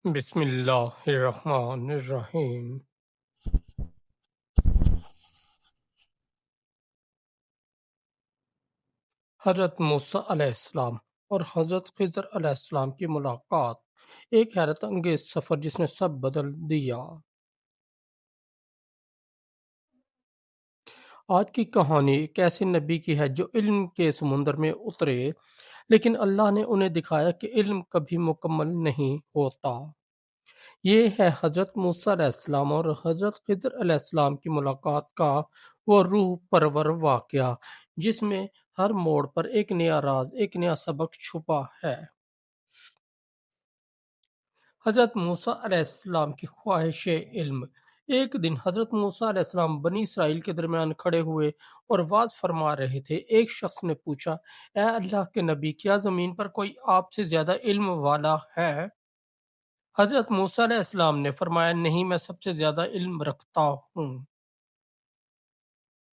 بسم اللہ الرحمن الرحیم۔ حضرت موسیٰ علیہ السلام اور حضرت خضر علیہ السلام کی ملاقات، ایک حیرت انگیز سفر جس نے سب بدل دیا۔ آج کی کہانی ایک ایسے نبی کی ہے جو علم کے سمندر میں اترے، لیکن اللہ نے انہیں دکھایا کہ علم کبھی مکمل نہیں ہوتا۔ یہ ہے حضرت موسیٰ علیہ السلام اور حضرت خضر علیہ السلام کی ملاقات کا وہ روح پرور واقعہ جس میں ہر موڑ پر ایک نیا راز، ایک نیا سبق چھپا ہے۔ حضرت موسیٰ علیہ السلام کی خواہش علم۔ ایک دن حضرت موسیٰ علیہ السلام بنی اسرائیل کے درمیان کھڑے ہوئے اور وعظ فرما رہے تھے۔ ایک شخص نے پوچھا، اے اللہ کے نبی، کیا زمین پر کوئی آپ سے زیادہ علم والا ہے؟ حضرت موسیٰ علیہ السلام نے فرمایا، نہیں، میں سب سے زیادہ علم رکھتا ہوں۔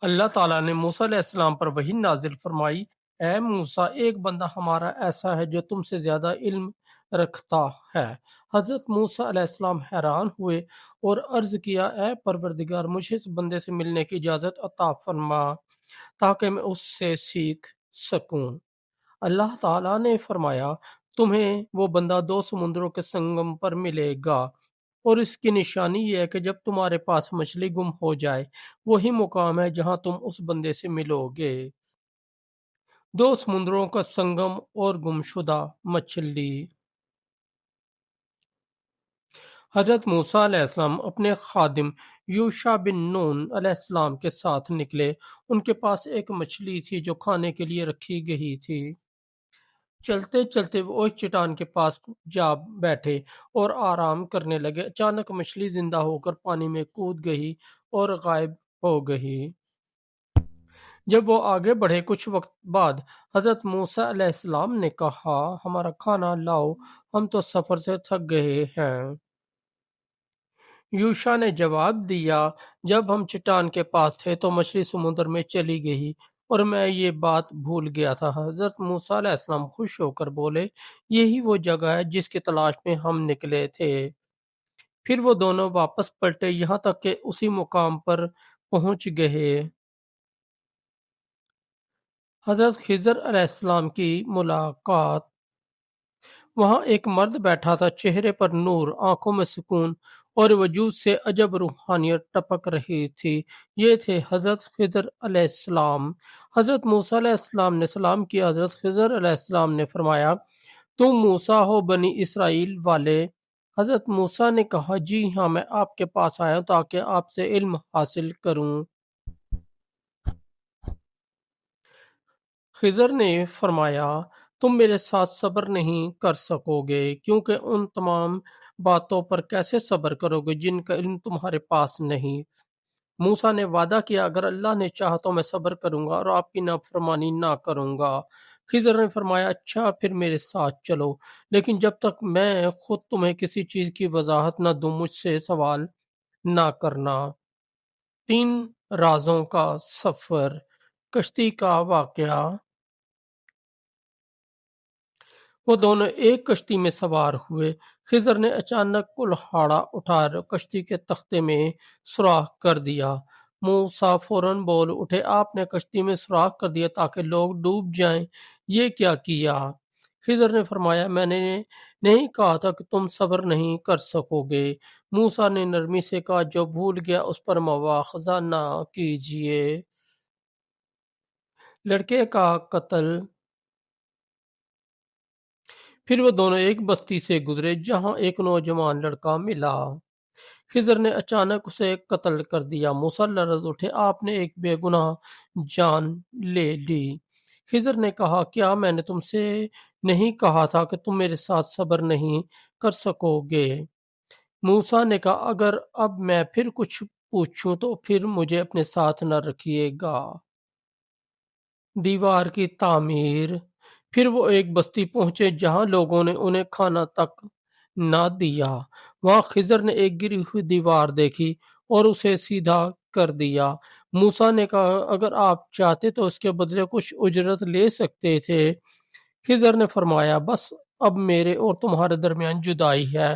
اللہ تعالیٰ نے موسیٰ علیہ السلام پر وحی نازل فرمائی، اے موسیٰ، ایک بندہ ہمارا ایسا ہے جو تم سے زیادہ علم رکھتا ہے۔ حضرت موسیٰ علیہ السلام حیران ہوئے اور عرض کیا، اے پروردگار، مجھے اس بندے سے ملنے کی اجازت عطا فرما تاکہ میں اس سے سیکھ سکوں۔ اللہ تعالیٰ نے فرمایا، تمہیں وہ بندہ دو سمندروں کے سنگم پر ملے گا، اور اس کی نشانی یہ ہے کہ جب تمہارے پاس مچھلی گم ہو جائے، وہی مقام ہے جہاں تم اس بندے سے ملو گے۔ دو سمندروں کا سنگم اور گمشدہ مچھلی۔ حضرت موسیٰ علیہ السلام اپنے خادم یوشع بن نون علیہ السلام کے ساتھ نکلے۔ ان کے پاس ایک مچھلی تھی جو کھانے کے لیے رکھی گئی تھی۔ چلتے چلتے وہ اس چٹان کے پاس جا بیٹھے اور آرام کرنے لگے۔ اچانک مچھلی زندہ ہو کر پانی میں کود گئی اور غائب ہو گئی۔ جب وہ آگے بڑھے، کچھ وقت بعد حضرت موسیٰ علیہ السلام نے کہا، ہمارا کھانا لاؤ، ہم تو سفر سے تھک گئے ہیں۔ یوشع نے جواب دیا، جب ہم چٹان کے پاس تھے تو مچھلی سمندر میں چلی گئی اور میں یہ بات بھول گیا تھا۔ حضرت موسیٰ علیہ السلام خوش ہو کر بولے، یہی وہ جگہ ہے جس کی تلاش میں ہم نکلے تھے۔ پھر وہ دونوں واپس پلٹے یہاں تک کہ اسی مقام پر پہنچ گئے۔ حضرت خضر علیہ السلام کی ملاقات۔ وہاں ایک مرد بیٹھا تھا، چہرے پر نور، آنکھوں میں سکون اور وجود سے عجب روحانیت ٹپک رہی تھی۔ یہ تھے حضرت خضر علیہ السلام۔ حضرت موسیٰ علیہ السلام نے سلام کیا۔ حضرت خضر علیہ السلام نے فرمایا، تم موسیٰ ہو بنی اسرائیل والے؟ حضرت موسیٰ نے کہا، جی ہاں، میں آپ کے پاس آیا ہوں تاکہ آپ سے علم حاصل کروں۔ خضر نے فرمایا، تم میرے ساتھ صبر نہیں کر سکو گے، کیونکہ ان تمام باتوں پر کیسے صبر کرو گے جن کا علم تمہارے پاس نہیں۔ موسیٰ نے وعدہ کیا، اگر اللہ نے چاہا تو میں صبر کروں گا اور آپ کی نافرمانی نہ کروں گا۔ خضر نے فرمایا، اچھا، پھر میرے ساتھ چلو، لیکن جب تک میں خود تمہیں کسی چیز کی وضاحت نہ دوں مجھ سے سوال نہ کرنا۔ 3 رازوں کا سفر۔ کشتی کا واقعہ۔ وہ دونوں ایک کشتی میں سوار ہوئے۔ خضر نے اچانک کلہاڑا اٹھا کشتی کے تختے میں سوراخ کر دیا۔ موسیٰ فوراً بول اٹھے، آپ نے کشتی میں سوراخ کر دیا تاکہ لوگ ڈوب جائیں، یہ کیا کیا؟ خضر نے فرمایا، میں نے نہیں کہا تھا کہ تم صبر نہیں کر سکو گے؟ موسیٰ نے نرمی سے کہا، جو بھول گیا اس پر مواخذہ نہ کیجیے۔ لڑکے کا قتل۔ پھر وہ دونوں ایک بستی سے گزرے جہاں ایک نوجوان لڑکا ملا۔ خضر نے اچانک اسے قتل کر دیا۔ موسیٰ لرز اٹھے، آپ نے ایک بے گناہ جان لے لی۔ خضر نے کہا، کیا میں نے تم سے نہیں کہا تھا کہ تم میرے ساتھ صبر نہیں کر سکو گے؟ موسیٰ نے کہا، اگر اب میں پھر کچھ پوچھوں تو پھر مجھے اپنے ساتھ نہ رکھیے گا۔ دیوار کی تعمیر۔ پھر وہ ایک بستی پہنچے جہاں لوگوں نے انہیں کھانا تک نہ دیا۔ وہاں خضر نے ایک گری ہوئی دیوار دیکھی اور اسے سیدھا کر دیا۔ موسیٰ نے کہا، اگر آپ چاہتے تو اس کے بدلے کچھ اجرت لے سکتے تھے۔ خضر نے فرمایا، بس اب میرے اور تمہارے درمیان جدائی ہے،